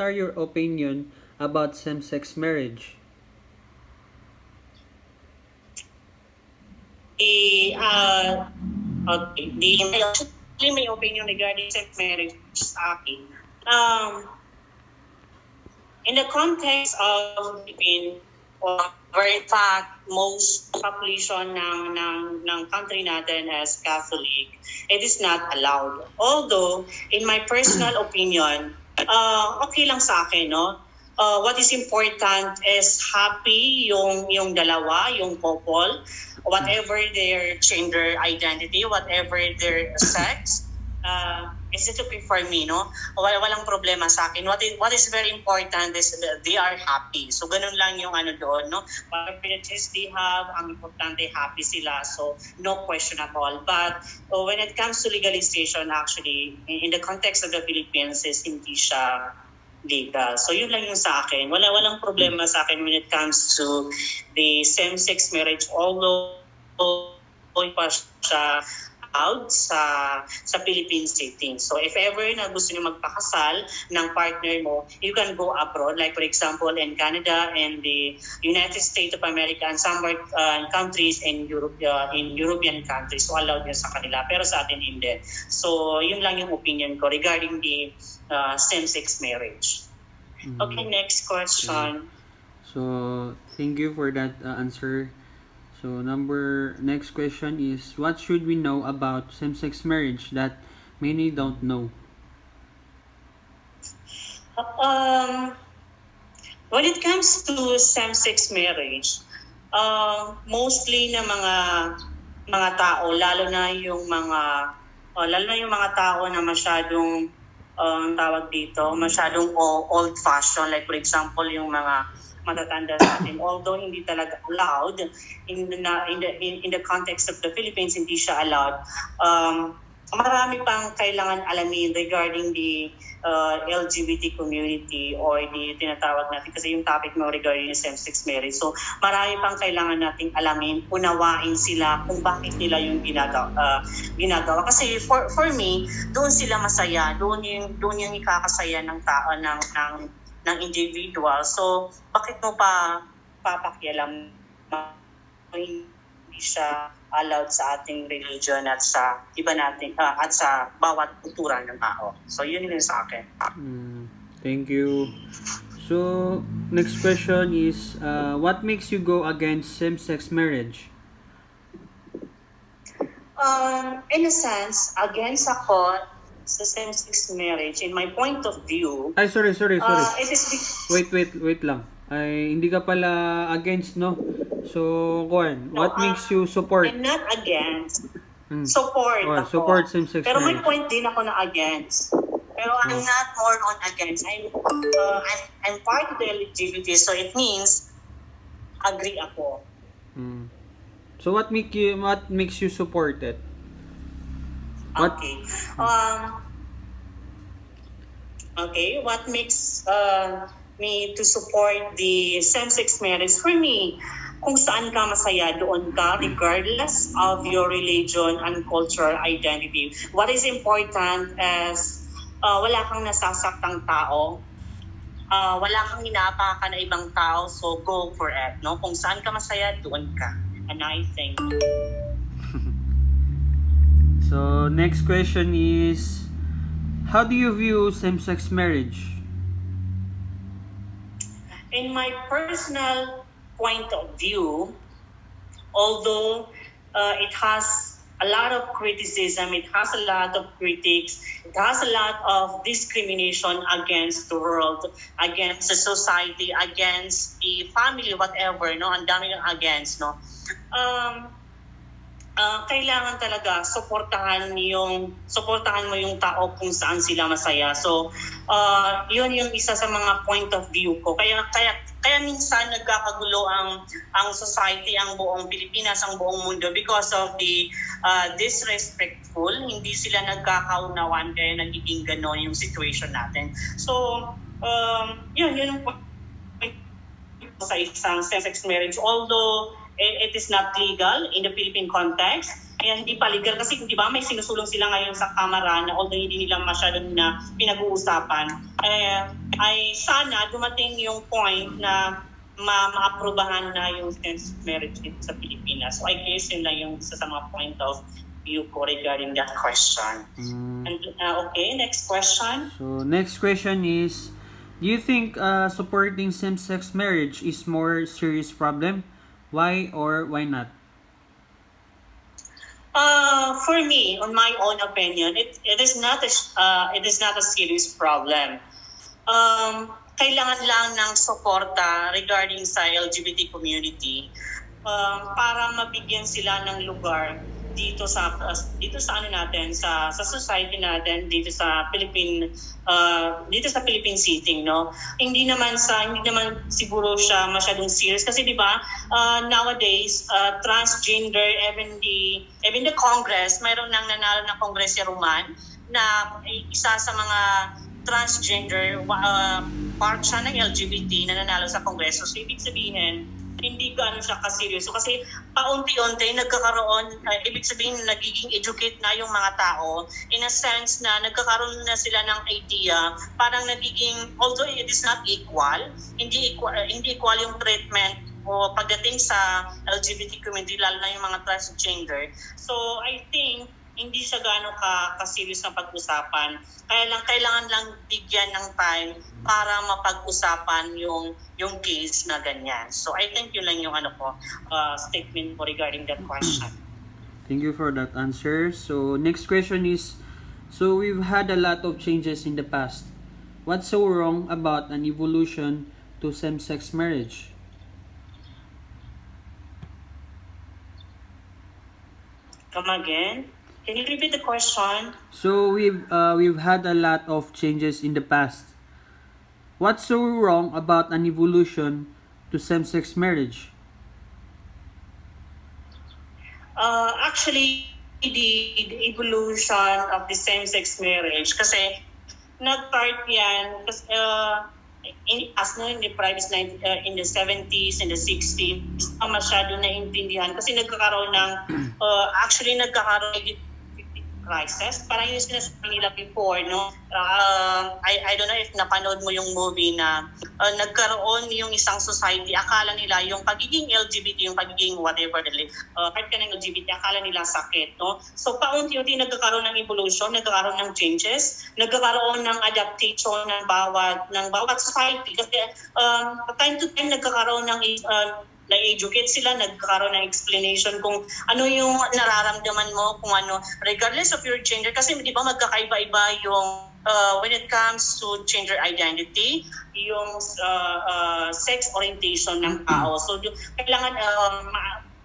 what are your opinion about same-sex marriage? The okay, my opinion regarding sex marriage sa akin. In the context of Philippines, where in fact most population ng country natin as Catholic, it is not allowed. Although, in my personal opinion, okay lang sa akin, no? What is important is happy yung dalawa, yung couple, whatever their gender identity, whatever their sex, is it okay for me, no? Walang problema sa akin. What is very important is that they are happy. So, ganun lang yung ano doon, no? Whatever it is they have, ang importante, happy sila. So, no question at all. But, when it comes to legalization, actually, in the context of the Philippines, is hindi siya legal. So, yun lang yung sa akin. Walang problema sa akin when it comes to the same-sex marriage. Although, pa siya out sa Philippine setting. So if ever na gusto niyo magpakasal ng partner mo, you can go abroad, like for example in Canada and the United States of America and some countries in Europe, in European countries. So allowed yun sa kanila, pero sa atin hindi. So yun lang yung opinion ko regarding the same-sex marriage. Okay, next question. So, thank you for that answer. So, next question is, what should we know about same-sex marriage that many don't know? When it comes to same-sex marriage, mostly na mga tao, lalo na yung mga tao na masyadong tawag dito, masyadong old-fashioned, like for example yung mga matatanda sa atin, although hindi talaga allowed in the context of the Philippines, hindi siya allowed. Marami pang kailangan alamin regarding the LGBT community or the tinatawag natin, kasi yung topic mo regarding the same-sex marriage. So marami pang kailangan nating alamin, unawain sila kung bakit nila yung ginagawa. Kasi for me, doon sila masaya, doon yung ikakasaya ng tao, ng individual. So, bakit mo papakialam hindi siya allowed sa ating religion at sa iba natin at sa bawat kultura ng tao. So, yun yung sa akin. Thank you. So, next question is, what makes you go against same-sex marriage? In a sense, against ako sa same-sex marriage, in my point of view... Ay, sorry. It is Wait lang. Ay, hindi ka pala against, no? So, Juan, what makes you support? I'm not against. Support ako. Support same-sex Pero marriage. may point din ako na against. Pero I'm not more on against. I'm part of the LGBT, so it means agree ako. So, what makes you support it? Okay. What makes me to support the same-sex marriage? For me, kung saan ka masaya, doon ka, regardless of your religion and cultural identity. What is important is wala kang nasasaktang tao, wala kang inaapakan na ibang tao, so go for it. No? Kung saan ka masaya, doon ka. And I think. So, next question is, how do you view same-sex marriage? In my personal point of view, although it has a lot of criticism, it has a lot of critics, it has a lot of discrimination against the world, against the society, against the family, whatever, no? Ang dami ng against, no? Kailangan talaga suportahan mo yung tao kung saan sila masaya. So, yun yung isa sa mga point of view ko. Kaya minsan nagkakagulo ang society, ang buong Pilipinas, ang buong mundo because of the disrespectful. Hindi sila nagkakaunawan kaya nagiging gano'n yung situation natin. So, yun yung point sa isang same-sex marriage. Although it is not legal in the Philippine context, kaya hindi pa legal kasi di ba may sinusulong sila ngayon sa Kamara na although hindi nila masyadong na pinag-uusapan, ay sana dumating yung point na maaprubahan na yung same-sex marriage dito sa Pilipinas. So I guess yun lang yung isa sa mga point of view ko regarding that question. And okay, next question. So next question is, do you think supporting same-sex marriage is more serious problem? Why or why not? For me, on my own opinion, it is not a serious problem. Kailangan lang ng suporta regarding sa LGBT community para mabigyan sila ng lugar dito sa ano natin sa society natin dito sa Philippine setting, no. Hindi naman siguro siya masyadong serious kasi di ba nowadays transgender, even the Congress, mayroon nang nanalo na Congresswoman na isa sa mga transgender part siya ng LGBT na nanalo sa Kongreso. So ibig sabihin hindi gaano siya kaseryoso kasi paunti-unti nagkakaroon, ibig sabihin nagiging educate na yung mga tao in a sense na nagkakaroon na sila ng idea, parang nagiging, although it is not equal, hindi equal yung treatment o pagdating sa LGBT community, lalo na yung mga transgender. So I think hindi siya gaano ka-serious na pag-usapan. Kailangan lang bigyan ng time para mapag-usapan yung case na ganyan. So I think yun lang yung statement ko regarding that question. Thank you for that answer. So next question is, so we've had a lot of changes in the past. What's so wrong about an evolution to same-sex marriage? Come again? Can you repeat the question? So we've had a lot of changes in the past. What's so wrong about an evolution to same-sex marriage? Actually, the evolution of the same-sex marriage kasi nag-start yan kasi in the 70s, in the 60s, masyado naintindihan kasi nagkakaroon ng crisis. Parang yung sinasabi nila before, no? I don't know if napanood mo yung movie na nagkaroon yung isang society, akala nila yung pagiging LGBT, yung pagiging whatever, part ka ng LGBT, akala nila sakit, no? So paunti-unti nagkakaroon ng evolution, nagkakaroon ng changes, nagkakaroon ng adaptation ng bawat society. Kasi time to time nagkakaroon ng na-educate sila, nagkaroon ng explanation kung ano yung nararamdaman mo, kung ano, regardless of your gender. Kasi di ba magkakaiba-iba yung when it comes to gender identity, yung sex orientation ng tao. So kailangan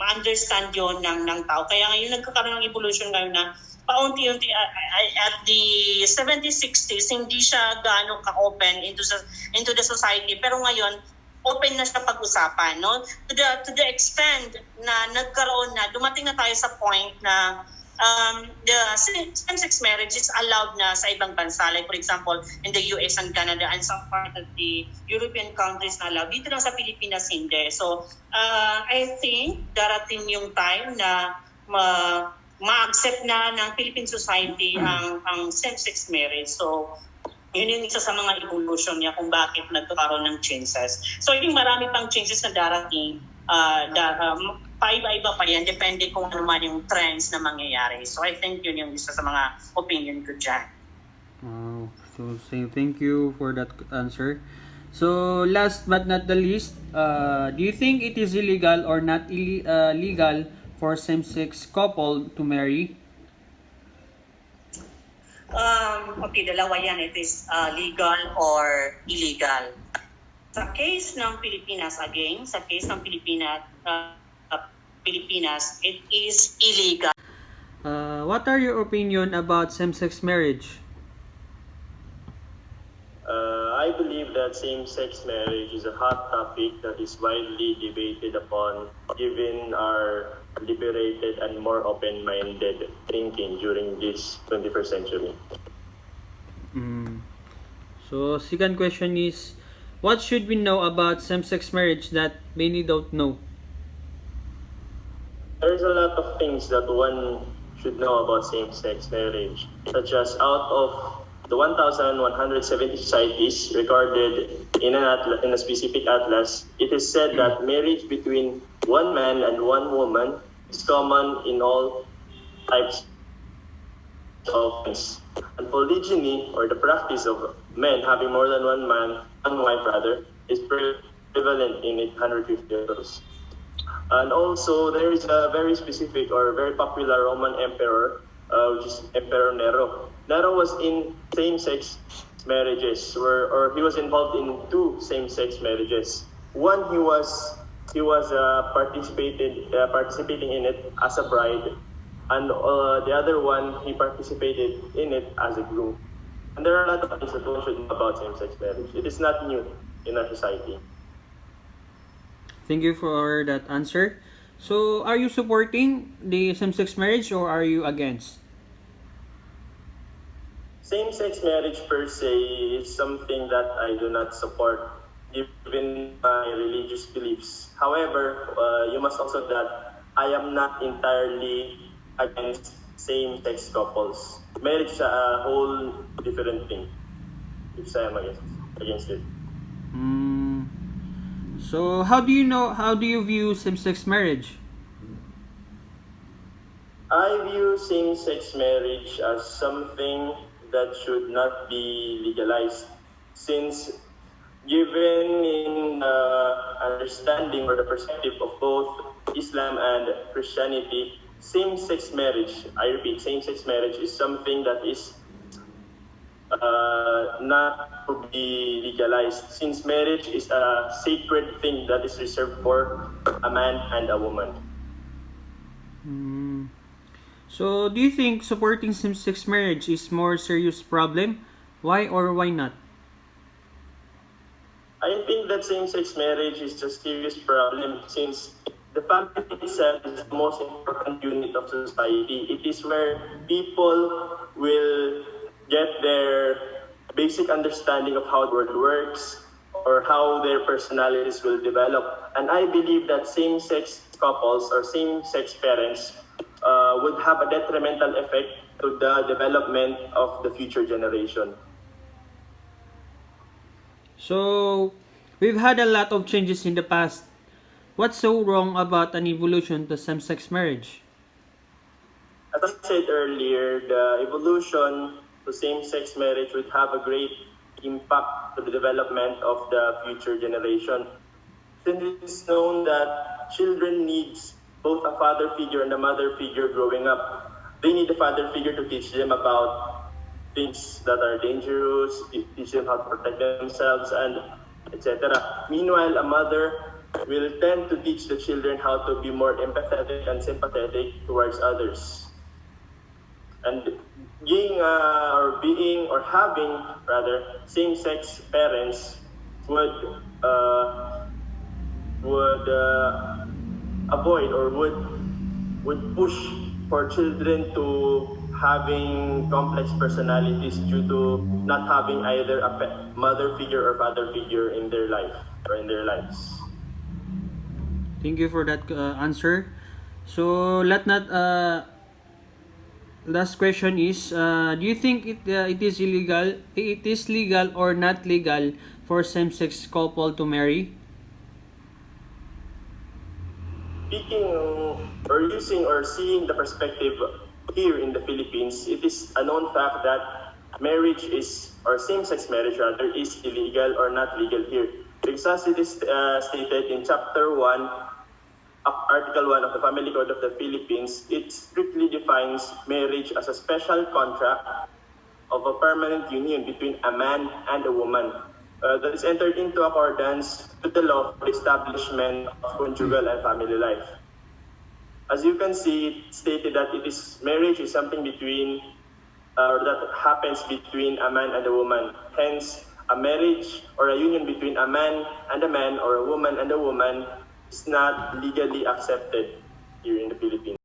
ma-understand yun ng tao. Kaya ngayon nagkakaroon ng evolution ngayon na paunti-unti at the 70s, 60s, hindi siya gaano ka-open into the society. Pero ngayon, open na siya pag-usapan, no? To the extent na nagkaroon na, dumating na tayo sa point na the same-sex marriage is allowed na sa ibang bansa. Like for example, in the US and Canada and some part of the European countries na allowed. Dito lang sa Pilipinas hindi. So, I think darating yung time na ma-accept na ng Philippine society ang same-sex marriage. So, yun yung isa sa mga evolution niya kung bakit nagkaroon ng changes. So, yung marami pang changes na darating, paiba-iba pa yan, depende kung ano man yung trends na mangyayari. So, I think yun yung isa sa mga opinion ko dyan. So, thank you for that answer. So, last but not the least, do you think it is illegal or not legal for same-sex couple to marry? Okay, dalawa yan. It is legal or illegal. Sa case ng Pilipinas, Pilipinas, it is illegal. What are your opinion about same-sex marriage? I believe that same-sex marriage is a hot topic that is widely debated upon given our liberated and more open-minded thinking during this 21st century. So, second question is, what should we know about same-sex marriage that many don't know? there's a lot of things that one should know about same-sex marriage, such as out of the 1,170 societies recorded in a specific atlas, it is said that marriage between one man and one woman is common in all types of things. And polygyny, or the practice of men having more than one wife rather, is prevalent in 850 of those. And also, there is a very specific or very popular Roman emperor, which is Emperor Nero. Nero was in same-sex marriages, or he was involved in two same-sex marriages. One, he was participating in it as a bride, and the other one he participated in it as a groom. And there are a lot of things that one should know about same-sex marriage. It is not new in our society. Thank you for that answer. So, are you supporting the same-sex marriage or are you against? Same-sex marriage per se is something that I do not support given my religious beliefs. However, you must also that I am not entirely against same-sex couples. Marriage is a whole different thing. If I am against it. Mm, so, how do you view same-sex marriage? I view same-sex marriage as something that should not be legalized, since given in understanding or the perspective of both Islam and Christianity, same-sex marriage, I repeat, same-sex marriage is something that is not to be legalized, since marriage is a sacred thing that is reserved for a man and a woman. Mm, so, do you think supporting same-sex marriage is more serious problem? Why or why not? I think that same-sex marriage is a serious problem, since the family itself is the most important unit of society. It is where people will get their basic understanding of how the world works or how their personalities will develop. And I believe that same-sex couples or same-sex parents would have a detrimental effect to the development of the future generation. So, we've had a lot of changes in the past. What's so wrong about an evolution to same-sex marriage? As I said earlier, the evolution to same-sex marriage would have a great impact to the development of the future generation. Since it is known that children needs both a father figure and a mother figure growing up. They need a father figure to teach them about things that are dangerous, teach them how to protect themselves, and etc. Meanwhile, a mother will tend to teach the children how to be more empathetic and sympathetic towards others. And being or having rather same-sex parents would uh, would avoid or would push for children to having complex personalities due to not having either a mother figure or father figure in their life or in their lives. Thank you for that answer. So, last question is, do you think it is legal or not legal for same-sex couple to marry? Speaking or using or seeing the perspective here in the Philippines, it is a known fact that marriage is, or same-sex marriage rather, is illegal or not legal here. Because as it is stated in Chapter 1, Article 1 of the Family Code of the Philippines, it strictly defines marriage as a special contract of a permanent union between a man and a woman that is entered into accordance with the law for the establishment of conjugal and family life. As you can see, it stated that it is marriage is something between or that happens between a man and a woman. Hence, a marriage or a union between a man or a woman and a woman is not legally accepted here in the Philippines.